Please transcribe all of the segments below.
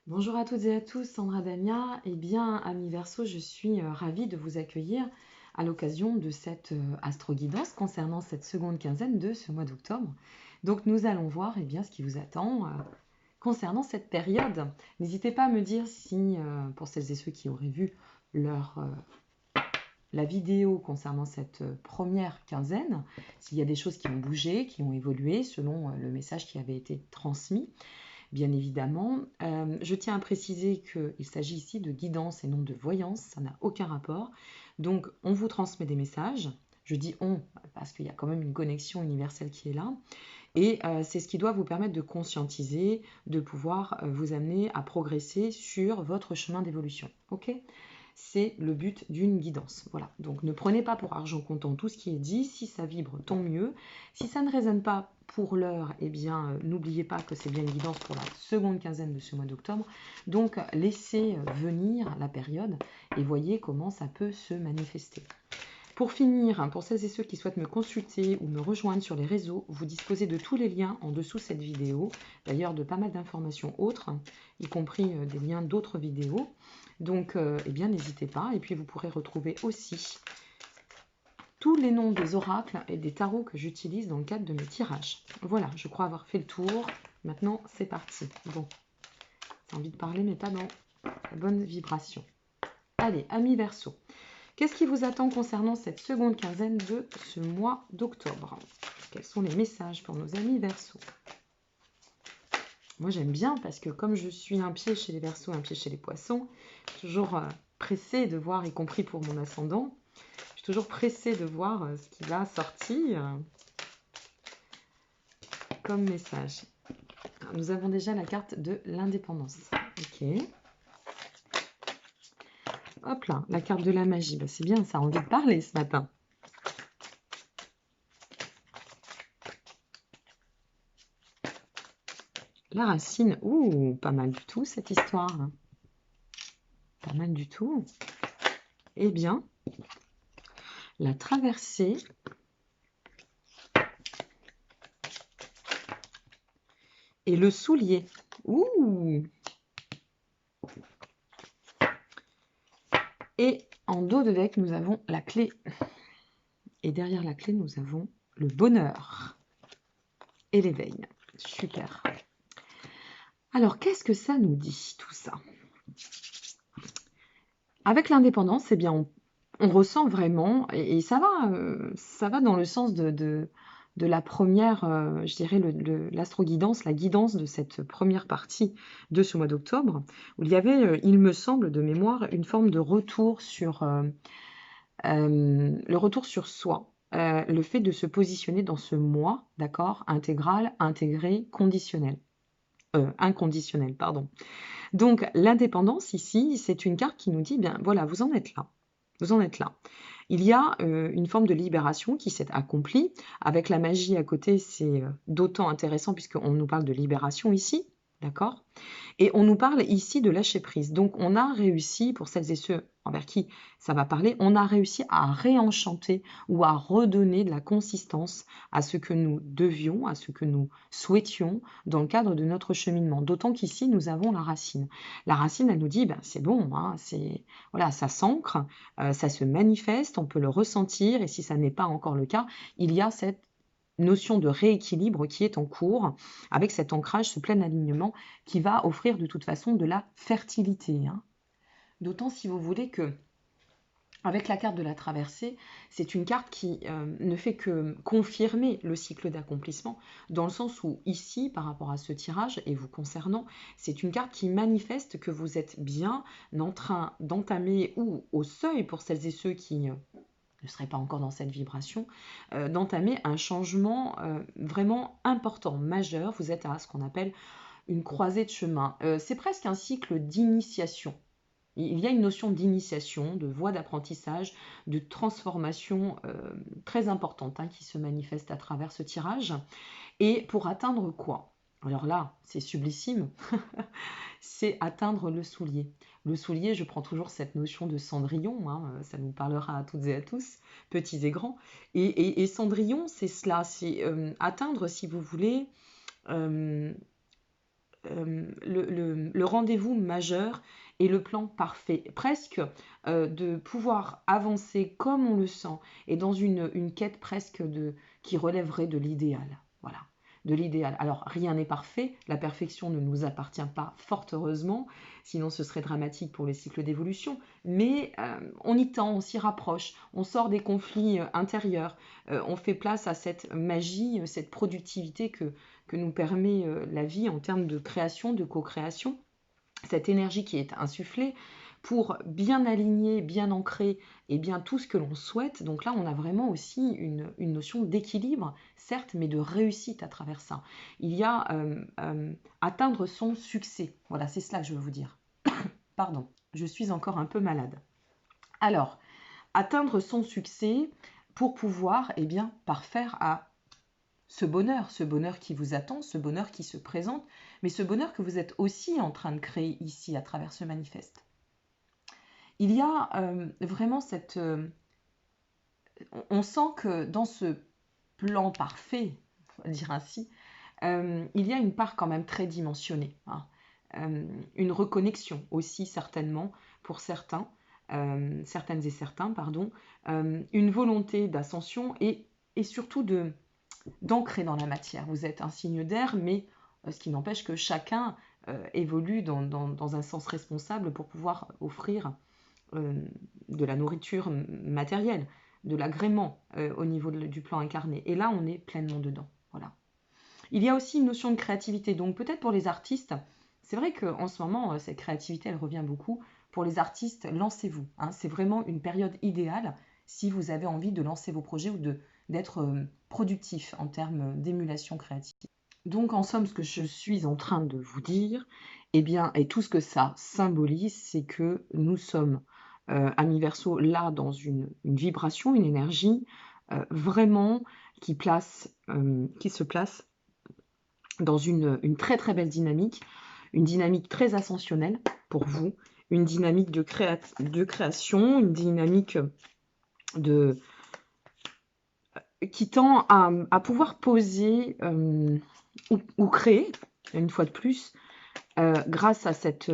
Bonjour à toutes et à tous, Sandra Dania. Eh bien, amis Verseau, je suis ravie de vous accueillir à l'occasion de cette astro-guidance concernant cette seconde quinzaine de ce mois d'octobre. Donc, nous allons voir bien, ce qui vous attend concernant cette période. N'hésitez pas à me dire si, pour celles et ceux qui auraient vu la vidéo concernant cette première quinzaine, s'il y a des choses qui ont bougé, qui ont évolué selon le message qui avait été transmis. Bien évidemment, je tiens à préciser qu'il s'agit ici de guidance et non de voyance, ça n'a aucun rapport. Donc, on vous transmet des messages. Je dis on parce qu'il y a quand même une connexion universelle qui est là. Et c'est ce qui doit vous permettre de conscientiser, de pouvoir vous amener à progresser sur votre chemin d'évolution. Ok? C'est le but d'une guidance. Voilà. Donc ne prenez pas pour argent comptant tout ce qui est dit. Si ça vibre, tant mieux. Si ça ne résonne pas pour l'heure, eh bien, n'oubliez pas que c'est bien une guidance pour la seconde quinzaine de ce mois d'octobre. Donc laissez venir la période et voyez comment ça peut se manifester. Pour finir, pour celles et ceux qui souhaitent me consulter ou me rejoindre sur les réseaux, vous disposez de tous les liens en dessous de cette vidéo, d'ailleurs de pas mal d'informations autres, y compris des liens d'autres vidéos. Donc, eh bien, n'hésitez pas. Et puis, vous pourrez retrouver aussi tous les noms des oracles et des tarots que j'utilise dans le cadre de mes tirages. Voilà, je crois avoir fait le tour. Maintenant, c'est parti. Bon, j'ai envie de parler, mais pas dans la bonne vibration. Allez, amis Verseau. Qu'est-ce qui vous attend concernant cette seconde quinzaine de ce mois d'octobre? Quels sont les messages pour nos amis Verseau? Moi, j'aime bien parce que comme je suis un pied chez les Verseaux, un pied chez les Poissons, je suis toujours pressée de voir, y compris pour mon ascendant, je suis toujours pressée de voir ce qui va sortir comme message. Alors, nous avons déjà la carte de l'indépendance. Ok. Hop là, la carte de la magie. Bah, c'est bien, ça a envie de parler ce matin. La racine. Ouh, pas mal du tout cette histoire. Pas mal du tout. Eh bien, la traversée et le soulier. Ouh! Et en dos de deck, nous avons la clé. Et derrière la clé, nous avons le bonheur et l'éveil. Super. Alors, qu'est-ce que ça nous dit, tout ça? Avec l'indépendance, eh bien, on ressent vraiment, et ça va dans le sens de la première, je dirais, l'astro-guidance, la guidance de cette première partie de ce mois d'octobre, où il y avait, il me semble, de mémoire, une forme de retour sur le retour sur soi, le fait de se positionner dans ce moi, d'accord, intégral, intégré, conditionnel. Inconditionnel, pardon. Donc l'indépendance ici, c'est une carte qui nous dit, bien voilà, vous en êtes là. Vous en êtes là. Il y a une forme de libération qui s'est accomplie. Avec la magie à côté, c'est d'autant intéressant puisqu'on nous parle de libération ici, d'accord? Et on nous parle ici de lâcher prise. Donc on a réussi, pour celles et ceux envers qui ça va parler, on a réussi à réenchanter ou à redonner de la consistance à ce que nous devions, à ce que nous souhaitions dans le cadre de notre cheminement. D'autant qu'ici, nous avons la racine. La racine, elle nous dit, ben, c'est bon, hein, voilà, ça s'ancre, ça se manifeste, on peut le ressentir, et si ça n'est pas encore le cas, il y a cette notion de rééquilibre qui est en cours, avec cet ancrage, ce plein alignement qui va offrir de toute façon de la fertilité. Hein. D'autant si vous voulez que avec la carte de la traversée, c'est une carte qui ne fait que confirmer le cycle d'accomplissement, dans le sens où ici, par rapport à ce tirage, et vous concernant, c'est une carte qui manifeste que vous êtes bien en train d'entamer, ou au seuil pour celles et ceux qui ne seraient pas encore dans cette vibration, d'entamer un changement vraiment important, majeur. Vous êtes à ce qu'on appelle une croisée de chemin. C'est presque un cycle d'initiation. Il y a une notion d'initiation, de voie d'apprentissage, de transformation très importante qui se manifeste à travers ce tirage. Et pour atteindre quoi? Alors là, c'est sublissime, c'est atteindre le soulier. Le soulier, je prends toujours cette notion de Cendrillon, ça nous parlera à toutes et à tous, petits et grands. Et Cendrillon, c'est cela, c'est atteindre, si vous voulez, le rendez-vous majeur et le plan parfait, presque de pouvoir avancer comme on le sent et dans une quête presque qui relèverait de l'idéal. Voilà, de l'idéal. Alors rien n'est parfait, la perfection ne nous appartient pas, fort heureusement, sinon ce serait dramatique pour les cycles d'évolution, mais on y tend, on s'y rapproche, on sort des conflits intérieurs, on fait place à cette magie, cette productivité que nous permet la vie en termes de création, de co-création, cette énergie qui est insufflée pour bien aligner, bien ancrer et bien tout ce que l'on souhaite. Donc là, on a vraiment aussi une notion d'équilibre, certes, mais de réussite à travers ça. Il y a atteindre son succès. Voilà, c'est cela que je veux vous dire. Pardon, je suis encore un peu malade. Alors, atteindre son succès pour pouvoir, eh bien, parfaire à ce bonheur qui vous attend, ce bonheur qui se présente, mais ce bonheur que vous êtes aussi en train de créer ici à travers ce manifeste. Il y a vraiment cette... on sent que dans ce plan parfait, on va dire ainsi, il y a une part quand même très dimensionnée, hein. Une reconnexion aussi certainement pour certains, certaines et certains, pardon, une volonté d'ascension et surtout d'ancrer dans la matière. Vous êtes un signe d'air, mais ce qui n'empêche que chacun évolue dans un sens responsable pour pouvoir offrir de la nourriture matérielle, de l'agrément au niveau du plan incarné. Et là, on est pleinement dedans. Voilà. Il y a aussi une notion de créativité. Donc peut-être pour les artistes, c'est vrai qu'en ce moment, cette créativité, elle revient beaucoup. Pour les artistes, lancez-vous, hein. C'est vraiment une période idéale si vous avez envie de lancer vos projets ou d'être productif en termes d'émulation créative. Donc en somme, ce que je suis en train de vous dire, eh bien, et tout ce que ça symbolise, c'est que nous sommes, amis Verseau, là dans une vibration, une énergie vraiment qui se place dans une très très belle dynamique, une dynamique très ascensionnelle pour vous, une dynamique de création, une dynamique qui tend à pouvoir poser ou créer, une fois de plus, grâce à cet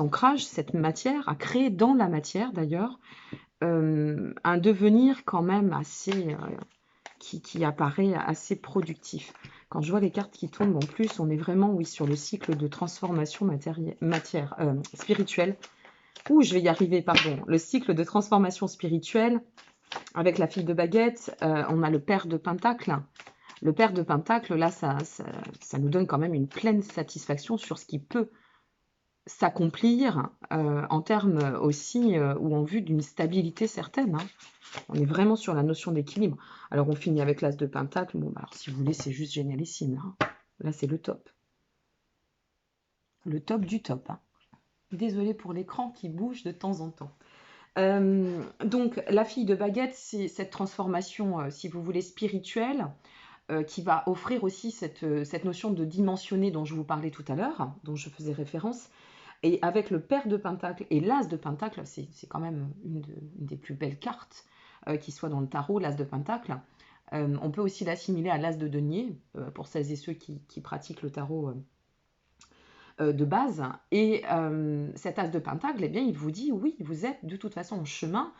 ancrage, cette matière, à créer dans la matière d'ailleurs, un devenir quand même assez, qui apparaît assez productif. Quand je vois les cartes qui tombent, en plus, on est vraiment, oui, sur le cycle de transformation spirituelle. Ouh, je vais y arriver, pardon. Le cycle de transformation spirituelle, avec la fille de baguette, on a le père de pentacle. Le père de pentacle, là, ça nous donne quand même une pleine satisfaction sur ce qui peut s'accomplir en termes aussi ou en vue d'une stabilité certaine, hein. On est vraiment sur la notion d'équilibre. Alors, on finit avec l'as de pentacle. Bon, bah, alors, si vous voulez, c'est juste génialissime, hein. Là, c'est le top. Le top du top, hein. Désolée pour l'écran qui bouge de temps en temps. Donc, la fille de baguette, c'est cette transformation, si vous voulez, spirituelle, qui va offrir aussi cette notion de dimensionner dont je vous parlais tout à l'heure, dont je faisais référence. Et avec le pair de pentacle et l'as de pentacle, c'est quand même une des plus belles cartes qui soit dans le tarot, l'as de pentacle. On peut aussi l'assimiler à l'as de denier, pour celles et ceux qui pratiquent le tarot de base. Et cet as de pentacle, eh bien, il vous dit, oui, vous êtes de toute façon en chemin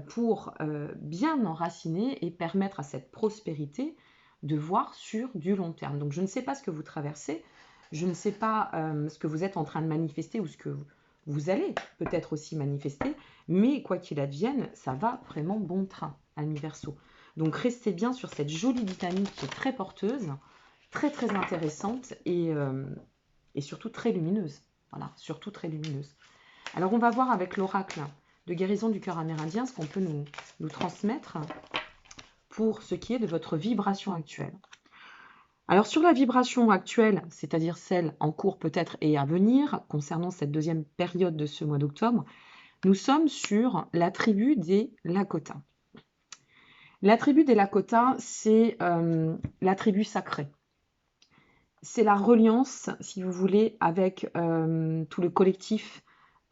pour bien enraciner et permettre à cette prospérité de voir sur du long terme. Donc je ne sais pas ce que vous traversez, je ne sais pas ce que vous êtes en train de manifester ou ce que vous allez peut-être aussi manifester, mais quoi qu'il advienne, ça va vraiment bon train, amis Verseau. Donc restez bien sur cette jolie dynamique qui est très porteuse, très très intéressante et surtout très lumineuse. Voilà, surtout très lumineuse. Alors on va voir avec l'oracle de guérison du cœur amérindien ce qu'on peut nous transmettre pour ce qui est de votre vibration actuelle. Alors sur la vibration actuelle, c'est-à-dire celle en cours peut-être et à venir, concernant cette deuxième période de ce mois d'octobre, nous sommes sur la tribu des Lakota. La tribu des Lakota, c'est la tribu sacrée. C'est la reliance, si vous voulez, avec tout le collectif,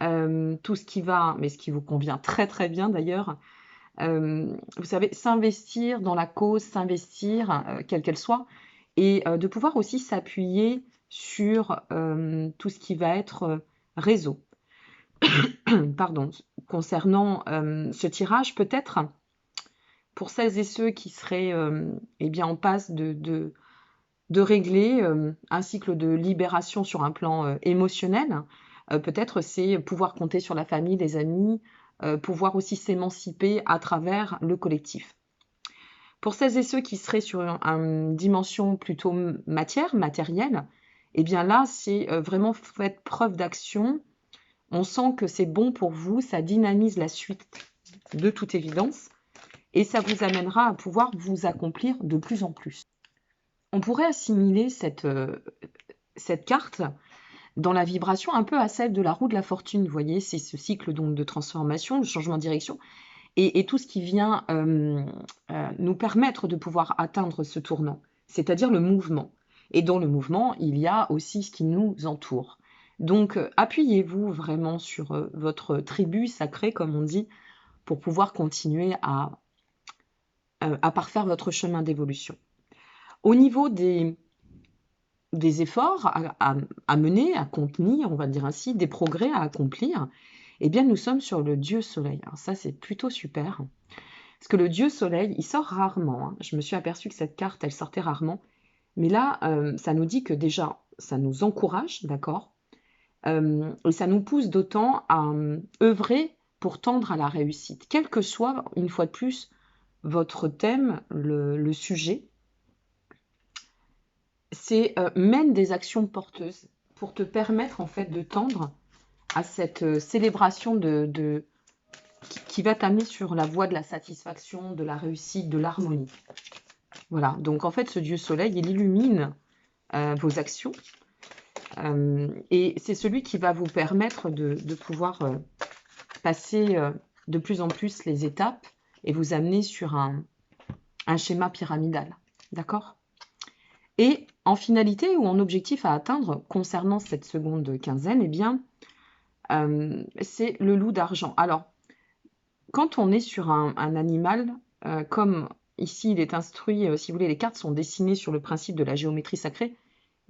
tout ce qui va, mais ce qui vous convient très très bien d'ailleurs. Vous savez, s'investir dans la cause, s'investir, quelle qu'elle soit, et de pouvoir aussi s'appuyer sur tout ce qui va être réseau. Pardon, concernant ce tirage, peut-être pour celles et ceux qui seraient eh bien, en passe de régler un cycle de libération sur un plan émotionnel, peut-être c'est pouvoir compter sur la famille, les amis, pouvoir aussi s'émanciper à travers le collectif. Pour celles et ceux qui seraient sur une dimension plutôt matérielle, eh bien là, c'est vraiment faites preuve d'action. On sent que c'est bon pour vous, ça dynamise la suite de toute évidence et ça vous amènera à pouvoir vous accomplir de plus en plus. On pourrait assimiler cette carte dans la vibration un peu à celle de la roue de la fortune. Vous voyez, c'est ce cycle donc de transformation, de changement de direction et tout ce qui vient nous permettre de pouvoir atteindre ce tournant, c'est-à-dire le mouvement. Et dans le mouvement, il y a aussi ce qui nous entoure. Donc, appuyez-vous vraiment sur votre tribu sacrée, comme on dit, pour pouvoir continuer à parfaire votre chemin d'évolution. Au niveau des efforts à mener, à contenir, on va dire ainsi, des progrès à accomplir, eh bien, nous sommes sur le Dieu Soleil. Alors ça, c'est plutôt super. Parce que le Dieu Soleil, il sort rarement. Hein. Je me suis aperçue que cette carte, elle sortait rarement. Mais là, ça nous dit que déjà, ça nous encourage, d'accord et ça nous pousse d'autant à œuvrer pour tendre à la réussite. Quel que soit, une fois de plus, votre thème, le sujet, c'est mène des actions porteuses pour te permettre en fait de tendre à cette célébration qui va t'amener sur la voie de la satisfaction, de la réussite, de l'harmonie. Voilà, donc en fait ce Dieu Soleil, il illumine vos actions et c'est celui qui va vous permettre de pouvoir passer de plus en plus les étapes et vous amener sur un schéma pyramidal, d'accord? Et en finalité ou en objectif à atteindre concernant cette seconde quinzaine, eh bien, c'est le loup d'argent. Alors, quand on est sur un animal, comme ici il est instruit, si vous voulez, les cartes sont dessinées sur le principe de la géométrie sacrée,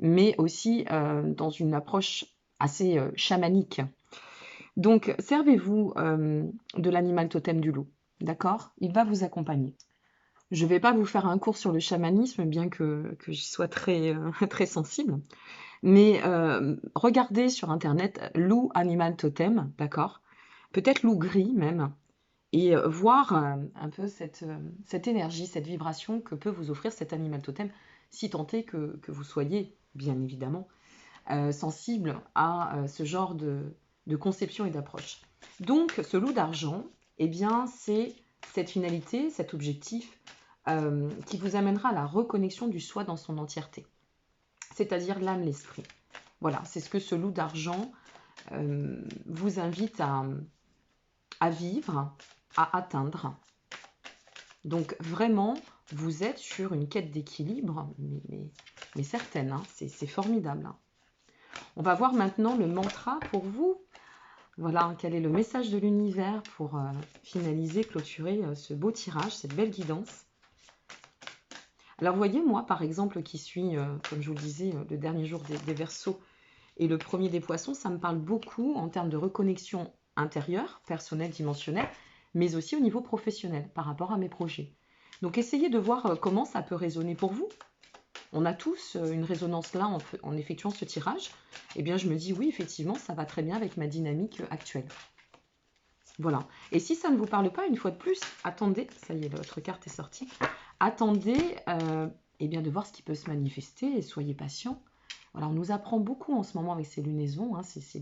mais aussi dans une approche assez chamanique. Donc, servez-vous de l'animal totem du loup, d'accord? Il va vous accompagner. Je ne vais pas vous faire un cours sur le chamanisme, bien que j'y sois très, très sensible. Mais regardez sur Internet loup animal totem, d'accord? Peut-être loup gris même. Et voir un peu cette énergie, cette vibration que peut vous offrir cet animal totem, si tant est que vous soyez, bien évidemment, sensible à ce genre de conception et d'approche. Donc, ce loup d'argent, eh bien, c'est cette finalité, cet objectif qui vous amènera à la reconnexion du soi dans son entièreté, c'est-à-dire l'âme, l'esprit. Voilà, c'est ce que ce loup d'argent vous invite à vivre, à atteindre. Donc vraiment, vous êtes sur une quête d'équilibre, mais certaine, hein, c'est formidable. Hein. On va voir maintenant le mantra pour vous. Voilà, quel est le message de l'univers pour finaliser, clôturer ce beau tirage, cette belle guidance. Alors, voyez, moi, par exemple, qui suis, comme je vous le disais, le dernier jour des Verseaux et le premier des Poissons, ça me parle beaucoup en termes de reconnexion intérieure, personnelle, dimensionnelle, mais aussi au niveau professionnel, par rapport à mes projets. Donc, essayez de voir comment ça peut résonner pour vous. On a tous une résonance là en effectuant ce tirage. Eh bien, je me dis, oui, effectivement, ça va très bien avec ma dynamique actuelle. Voilà. Et si ça ne vous parle pas, une fois de plus, attendez, ça y est, votre carte est sortie, attendez eh bien, de voir ce qui peut se manifester et soyez patient. Voilà, on nous apprend beaucoup en ce moment avec ces lunaisons, hein, c'est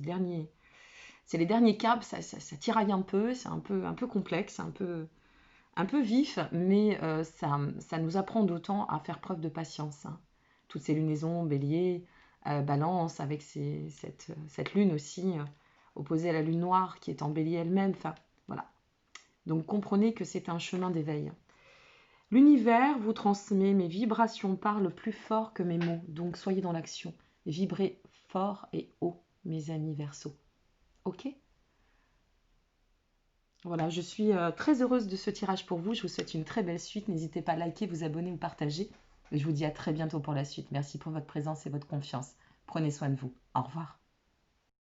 les derniers câbles, ça tiraille un peu, c'est un peu complexe, un peu vif, mais ça nous apprend d'autant à faire preuve de patience. Hein. Toutes ces lunaisons, bélier, balance, avec cette lune aussi opposée à la lune noire qui est en bélier elle-même. Enfin, voilà. Donc comprenez que c'est un chemin d'éveil. L'univers vous transmet, mes vibrations parlent plus fort que mes mots. Donc soyez dans l'action. Vibrez fort et haut, mes amis Verseaux. Ok ? Voilà, je suis très heureuse de ce tirage pour vous. Je vous souhaite une très belle suite. N'hésitez pas à liker, vous abonner ou partager. Et je vous dis à très bientôt pour la suite. Merci pour votre présence et votre confiance. Prenez soin de vous. Au revoir.